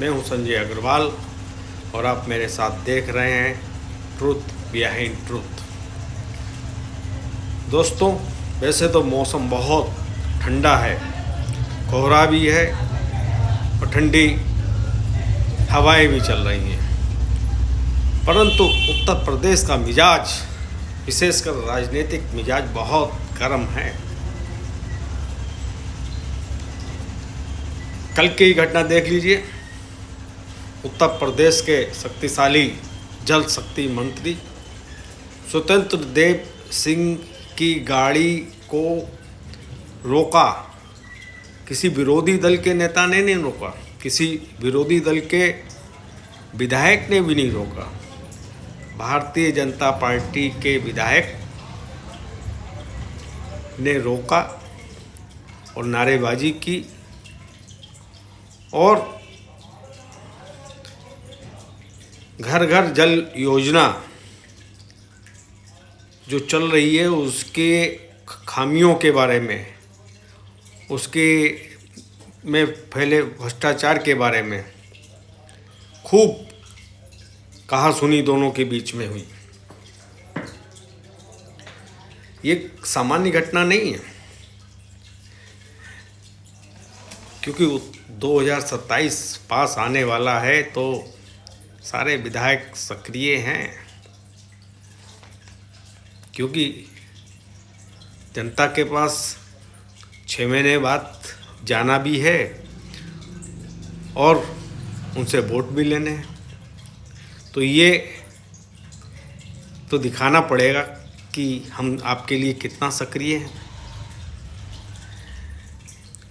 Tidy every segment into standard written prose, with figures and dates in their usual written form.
मैं हूं संजय अग्रवाल और आप मेरे साथ देख रहे हैं ट्रूथ बिहाइंड ट्रूथ। दोस्तों, वैसे तो मौसम बहुत ठंडा है, कोहरा भी है और ठंडी हवाएं भी चल रही हैं, परंतु उत्तर प्रदेश का मिजाज, विशेषकर राजनीतिक मिजाज बहुत गर्म है। कल की ही घटना देख लीजिए। उत्तर प्रदेश के शक्तिशाली जल शक्ति मंत्री स्वतंत्र देव सिंह की गाड़ी को रोका। किसी विरोधी दल के नेता ने नहीं रोका, किसी विरोधी दल के विधायक ने भी नहीं रोका। भारतीय जनता पार्टी के विधायक ने रोका और नारेबाजी की और घर घर जल योजना जो चल रही है उसके खामियों के बारे में, उसके में फैले भ्रष्टाचार के बारे में खूब कहा सुनी दोनों के बीच में हुई। ये सामान्य घटना नहीं है, क्योंकि 2027 पास आने वाला है तो सारे विधायक सक्रिय हैं, क्योंकि जनता के पास 6 महीने बाद जाना भी है और उनसे वोट भी लेने हैं। तो ये तो दिखाना पड़ेगा कि हम आपके लिए कितना सक्रिय हैं।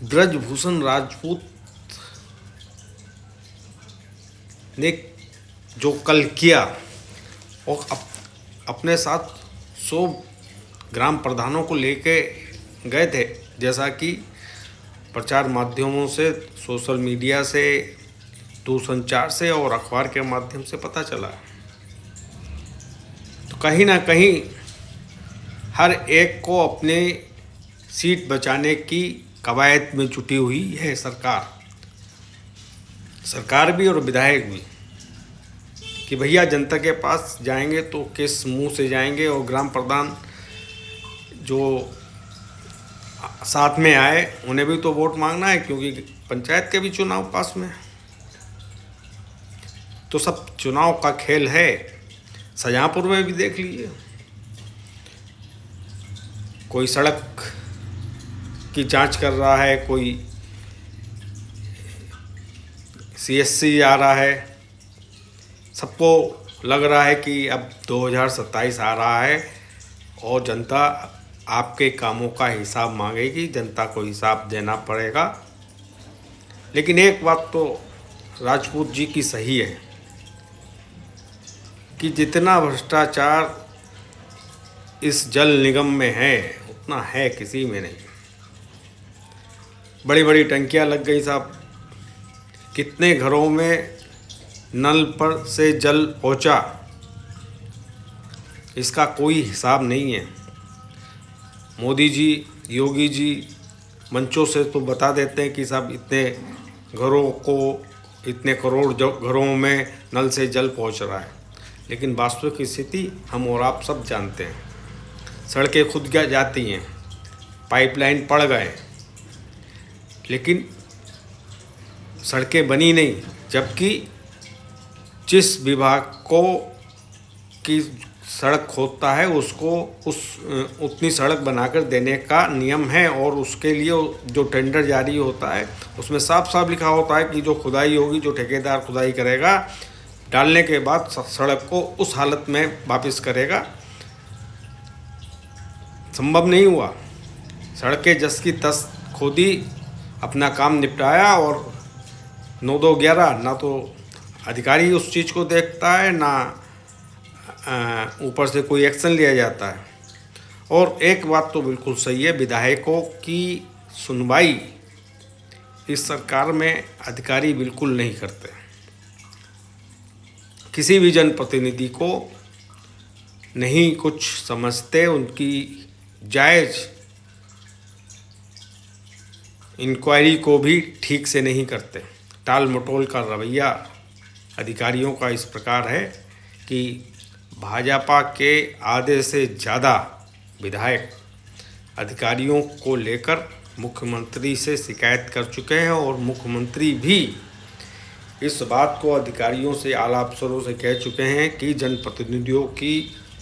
ब्रजभूषण राजपूत ने जो कल किया और अपने साथ 100 ग्राम प्रधानों को लेके गए थे, जैसा कि प्रचार माध्यमों से, सोशल मीडिया से, दूरसंचार से और अखबार के माध्यम से पता चला। तो कहीं ना कहीं हर एक को अपने सीट बचाने की कवायद में जुटी हुई है सरकार भी और विधायक भी, कि भैया जनता के पास जाएंगे तो किस मुंह से जाएंगे। और ग्राम प्रधान जो साथ में आए उन्हें भी तो वोट मांगना है, क्योंकि पंचायत के भी चुनाव पास में। तो सब चुनाव का खेल है। शाहजहाँपुर में भी देख लीजिए, कोई सड़क की जांच कर रहा है, कोई CSC आ रहा है। सबको लग रहा है कि अब 2027 आ रहा है और जनता आपके कामों का हिसाब मांगेगी, जनता को हिसाब देना पड़ेगा। लेकिन एक बात तो राजपूत जी की सही है कि जितना भ्रष्टाचार इस जल निगम में है उतना है किसी में नहीं। बड़ी बड़ी टंकियां लग गई साहब, कितने घरों में नल पर से जल पहुंचा, इसका कोई हिसाब नहीं है। मोदी जी, योगी जी मंचों से तो बता देते हैं कि साहब इतने घरों को, इतने करोड़ घरों में नल से जल पहुंच रहा है, लेकिन वास्तविक स्थिति हम और आप सब जानते हैं। सड़कें खुद जाती हैं, पाइपलाइन पड़ गए, लेकिन सड़कें बनी नहीं, जबकि जिस विभाग को की सड़क खोदता है उसको उतनी सड़क बनाकर देने का नियम है। और उसके लिए जो टेंडर जारी होता है उसमें साफ साफ लिखा होता है कि जो खुदाई होगी, जो ठेकेदार खुदाई करेगा, डालने के बाद सड़क को उस हालत में वापस करेगा। संभव नहीं हुआ। सड़कें जस की तस खोदी, अपना काम निपटाया और 9-2-11 ना तो अधिकारी उस चीज़ को देखता है, ना ऊपर से कोई एक्शन लिया जाता है। और एक बात तो बिल्कुल सही है, विधायकों की सुनवाई इस सरकार में अधिकारी बिल्कुल नहीं करते। किसी भी जनप्रतिनिधि को नहीं कुछ समझते, उनकी जायज़ इंक्वायरी को भी ठीक से नहीं करते। टाल मटोल का रवैया अधिकारियों का इस प्रकार है कि भाजपा के आधे से ज़्यादा विधायक अधिकारियों को लेकर मुख्यमंत्री से शिकायत कर चुके हैं और मुख्यमंत्री भी इस बात को अधिकारियों से आला अफसरों से कह चुके हैं कि जनप्रतिनिधियों की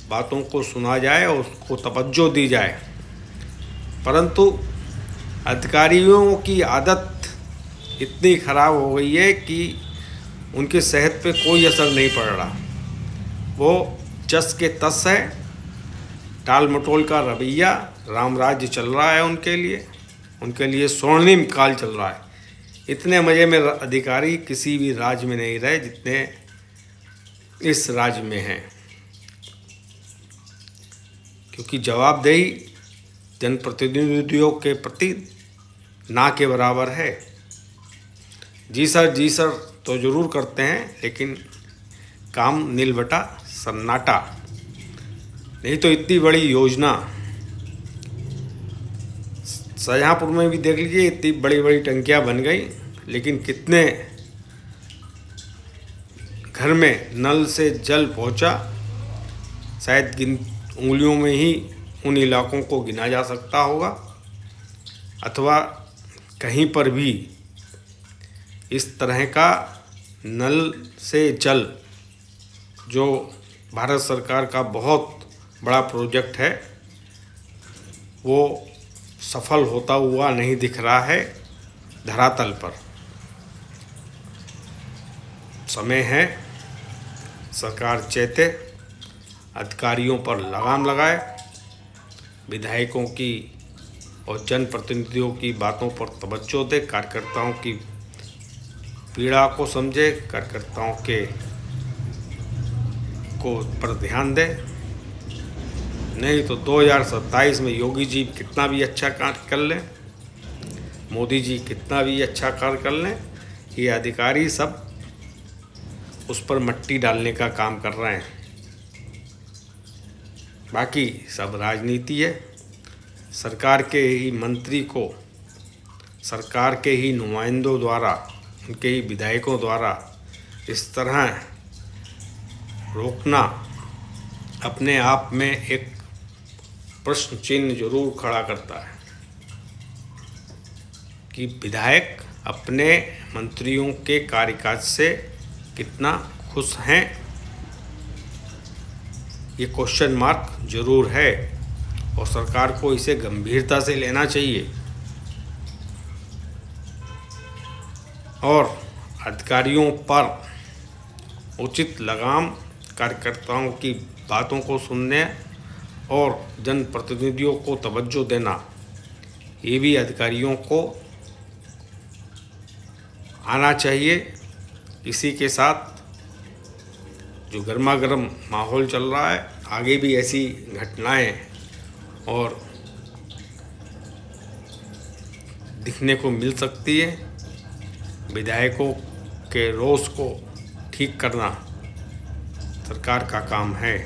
बातों को सुना जाए और उसको तवज्जो दी जाए, परंतु अधिकारियों की आदत इतनी खराब हो गई है कि उनके सेहत पे कोई असर नहीं पड़ रहा। वो जस के तस है, टाल मटोल का रवैया, राम राज्य चल रहा है उनके लिए स्वर्णिम काल चल रहा है। इतने मज़े में अधिकारी किसी भी राज्य में नहीं रहे जितने इस राज्य में हैं, क्योंकि जवाबदेही जनप्रतिनिधियों के प्रति ना के बराबर है। जी सर तो ज़रूर करते हैं, लेकिन काम नीलबटा सन्नाटा। नहीं तो इतनी बड़ी योजना शाहजहाँपुर में भी देख लीजिए, इतनी बड़ी बड़ी टंकियां बन गई, लेकिन कितने घर में नल से जल पहुंचा, शायद उंगलियों में ही उन इलाकों को गिना जा सकता होगा, अथवा कहीं पर भी इस तरह का नल से जल, जो भारत सरकार का बहुत बड़ा प्रोजेक्ट है, वो सफल होता हुआ नहीं दिख रहा है धरातल पर। समय है सरकार चेते, अधिकारियों पर लगाम लगाए, विधायकों की और जनप्रतिनिधियों की बातों पर तवज्जो दे, कार्यकर्ताओं की पीड़ा को समझे, कार्यकर्ताओं के को पर ध्यान दे। नहीं तो 2027 में योगी जी कितना भी अच्छा कार्य कर लें, मोदी जी कितना भी अच्छा कार्य कर लें, ये अधिकारी सब उस पर मट्टी डालने का काम कर रहे हैं। बाकी सब राजनीति है। सरकार के ही मंत्री को सरकार के ही नुमाइंदों द्वारा, उनके ही विधायकों द्वारा इस तरह रोकना अपने आप में एक प्रश्न चिन्ह जरूर खड़ा करता है कि विधायक अपने मंत्रियों के कार्यकाज से कितना खुश हैं। ये क्वेश्चन मार्क जरूर है और सरकार को इसे गंभीरता से लेना चाहिए और अधिकारियों पर उचित लगाम, कार्यकर्ताओं की बातों को सुनने और जनप्रतिनिधियों को तवज्जो देना, ये भी अधिकारियों को आना चाहिए। इसी के साथ जो गर्मा गर्म माहौल चल रहा है, आगे भी ऐसी घटनाएं और दिखने को मिल सकती है। विधायकों के रोष को ठीक करना सरकार का काम है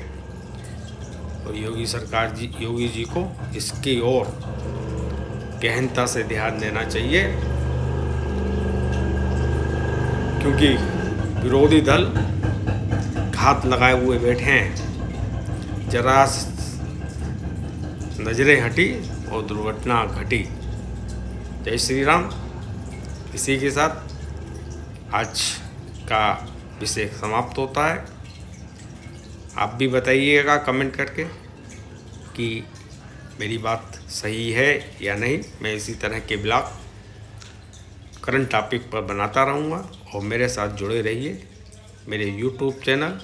और योगी जी को इसकी ओर गहनता से ध्यान देना चाहिए, क्योंकि विरोधी दल घात लगाए हुए बैठे हैं। जरा नजरें हटी और दुर्घटना घटी। जय श्री राम। इसी के साथ आज का विषय समाप्त होता है। आप भी बताइएगा कमेंट करके कि मेरी बात सही है या नहीं। मैं इसी तरह के ब्लॉग करंट टॉपिक पर बनाता रहूँगा और मेरे साथ जुड़े रहिए मेरे YouTube channel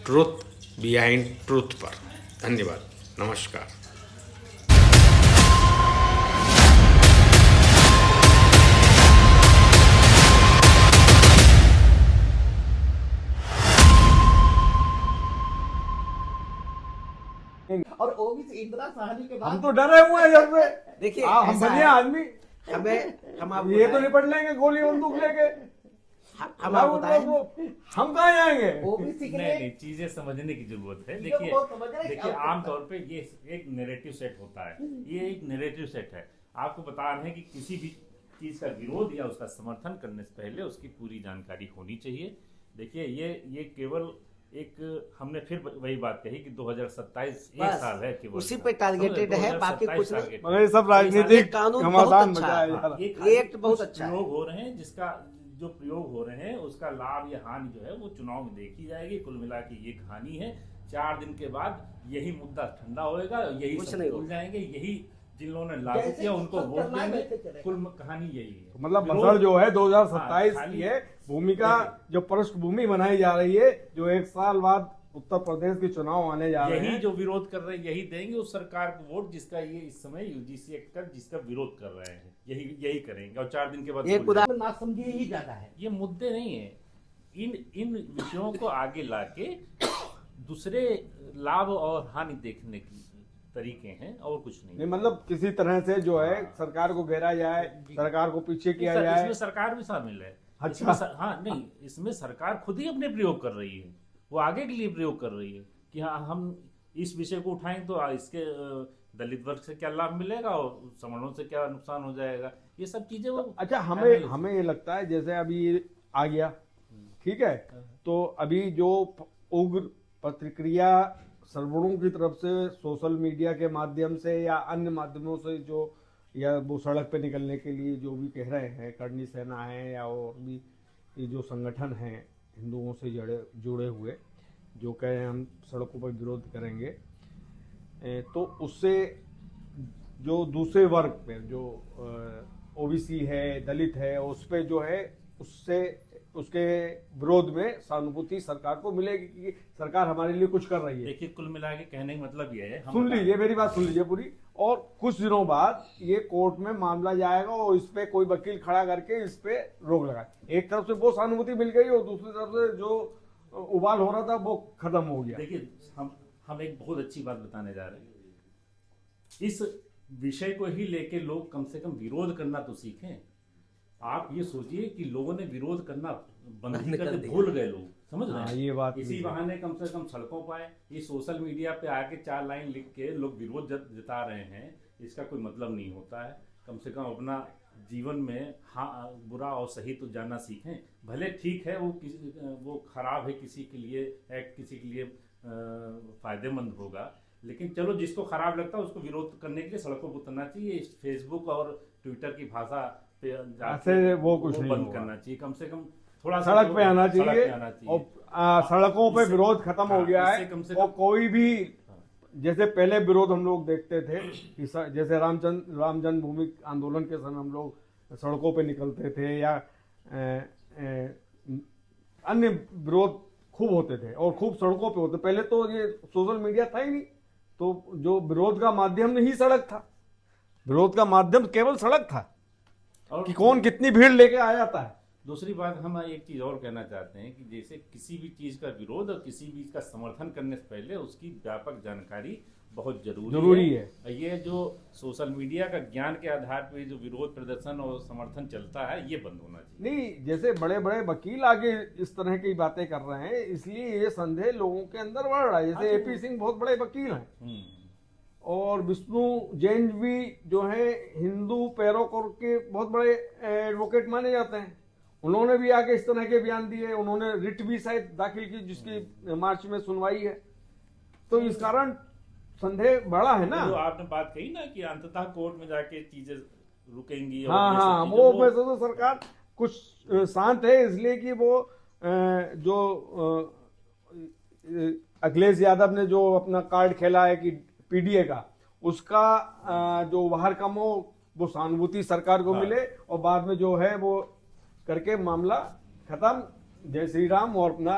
truth behind truth पर। धन्यवाद। नमस्कार। और ओबीसी इंदिरा साहनी के बाद हम तो डरे हुए हैं जब से। देखिए हम ऐसा बनिए है, आदमी, हम आपको ये तो बताएं, निपट लेंगे गोली बंदूक लेके। हम आपको बताएं, हम कहाँ जाएंगे? ओबीसी के नहीं लिए चीजें समझने की जरूरत है। चीजों को समझने की देखिए आवश्यकता आमतौर पे ये एक नैरेटिव सेट होता है। ये एक नैरेटिव सेट है। आपको बता रहे हैं कि किसी भी चीज का विरोध या उसका समर्थन करने से पहले उसकी पूरी जानकारी होनी चाहिए। देखिए ये केवल एक हमने फिर वही बात कही कि 2027 एक बस, साल है केवल, उसी पे टारगेटेड है, बाकी 2027 कुछ नहीं। टारगेट मगर ये सब ये राजनीतिक कानून बहुत घमासान अच्छा बचाया है। जा रहा है। ये एक्ट बहुत कुछ अच्छा है। प्रयोग हो रहे हैं, जिसका जो प्रयोग हो रहे हैं उसका लाभ या हानि जो है वो चुनाव में देखी जाएगी। कुल मिला के ये कहानी है। 4 दिन के बाद यही मुद्दा ठंडा होएगा, यही कुछ सब नहीं भूल होगा। जाएंगे, यही जिन लोगों ने लागू जैसे किया उनको सब वोट करना है, देंगे। वैसे चलेगा। कुल कहानी यही है। मतलब विरोध- बसर जो है 2027 हाँ, की है भूमिका, जो पृष्ठभूमि बनाई जा रही है, जो 1 साल बाद उत्तर प्रदेश के चुनाव आने जा रहे यही हैं। जो विरोध कर रहे हैं यही देंगे उस सरकार को वोट जिसका ये इस समय यूजीसी एक्ट का जिसका विरोध कर रहे हैं, यही करेंगे और 4 दिन के बाद एक भूल जाएंगे। उदाहरण ना समझिए ही ज्यादा है। ये मुद्दे नहीं है। इन विषयों को आगे लाके दूसरे लाभ और हानि देखने की तरीके हैं और कुछ नहीं। नहीं मतलब किसी तरह से जो है सरकार को घेरा जाए, सरकार को पीछे किया जाए। इसमें सरकार भी शामिल है। अच्छा। हाँ नहीं, इसमें सरकार खुद ही अपने प्रयोग कर रही है, वो आगे के लिए प्रयोग कर रही है कि हाँ हम इस विषय को उठाएं तो इसके दलित वर्ग से क्या लाभ मिलेगा और सवर्णों से क्या नुकसान हो जाएगा, ये सब चीजें वो अच्छा, हमें ये लगता है जैसे अभी ये आ गया, ठीक है, तो अभी जो उग्र प्रतिक्रिया सर्वरों की तरफ से सोशल मीडिया के माध्यम से या अन्य माध्यमों से जो या वो सड़क पे निकलने के लिए जो भी कह रहे हैं, करनी सेना है या और भी ये जो संगठन हैं हिंदुओं से जुड़े हुए, जो कह रहे हैं हम सड़कों पर विरोध करेंगे, तो उससे जो दूसरे वर्ग पे जो ओबीसी है, दलित है, उस पे जो है उसके विरोध में सहानुभूति सरकार को मिलेगी कि सरकार हमारे लिए कुछ कर रही है। देखिए कुल मिला के कहने का मतलब ये है, सुन लीजिए मेरी बात, सुन लीजिए पूरी। और कुछ दिनों बाद ये कोर्ट में मामला जाएगा और इस पे कोई वकील खड़ा करके इस पे रोक लगाए। एक तरफ से वो सहानुभूति मिल गई और दूसरी तरफ से जो उबाल हो रहा था वो खत्म हो गया। देखिए हम एक बहुत अच्छी बात बताने जा रहे हैं। इस विषय को ही लेके लोग कम से कम विरोध करना तो सीखें। आप ये सोचिए कि लोगों ने विरोध करना बंद ही कर दिया, भूल गए लोग, समझ रहे हैं? ये बात इसी बहाने कम से कम सड़कों पर आए, ये सोशल मीडिया पे आके 4 लाइन लिख के लोग विरोध जता रहे हैं, इसका कोई मतलब नहीं होता है। कम से कम अपना जीवन में हाँ बुरा और सही तो जानना सीखें। भले ठीक है वो खराब है किसी के लिए, एक्ट किसी के लिए फायदेमंद होगा, लेकिन चलो जिसको खराब लगता है उसको विरोध करने के लिए सड़कों पर उतरना चाहिए। फेसबुक और ट्विटर की भाषा पे ऐसे वो कुछ नहीं बंद होगा। करना चाहिए। कम से कम थोड़ा सड़क पे आना चाहिए चाहिए। और सड़कों पे इससे- विरोध खत्म हो हाँ, गया इससे है। कम से और कम- कोई भी जैसे पहले विरोध हम लोग देखते थे कि जैसे राम जन्मभूमि आंदोलन के समय हम लोग सड़कों पे निकलते थे या अन्य विरोध खूब होते थे और खूब सड़कों पे होते। पहले तो ये सोशल मीडिया था ही नहीं, तो जो विरोध का माध्यम ही सड़क था, विरोध का माध्यम केवल सड़क था और कि कौन कितनी भीड़ लेके आ जाता है। दूसरी बात हम एक चीज और कहना चाहते हैं कि जैसे किसी भी चीज का विरोध और किसी भी चीज का समर्थन करने से पहले उसकी व्यापक जानकारी बहुत जरूरी है। ये जो सोशल मीडिया का ज्ञान के आधार पर जो विरोध प्रदर्शन और समर्थन चलता है ये बंद होना चाहिए। नहीं, जैसे बड़े बड़े वकील आगे इस तरह की बातें कर रहे हैं, इसलिए ये संदेह लोगों के अंदर बढ़ रहा है। जैसे एपी सिंह बहुत बड़े वकील हैं और विष्णु जैन भी जो है हिंदू पैरोकार के बहुत बड़े एडवोकेट माने जाते हैं। उन्होंने भी आगे इस तरह के बयान दिए, उन्होंने रिट भी शायद दाखिल की जिसकी मार्च में सुनवाई है। तो इस कारण संदेह बड़ा है ना। जो आपने बात कही ना कि अंततः कोर्ट में जाके चीजें रुकेंगी और हाँ ये सब हाँ, चीजें, वो वैसे तो सरकार कुछ शांत है, इसलिए कि वो जो अखिलेश यादव ने जो अपना कार्ड खेला है कि पीडीए का, उसका जो बाहर कम हो वो सहानुभूति सरकार को मिले और बाद में जो है वो करके मामला खत्म। जय श्री राम और अपना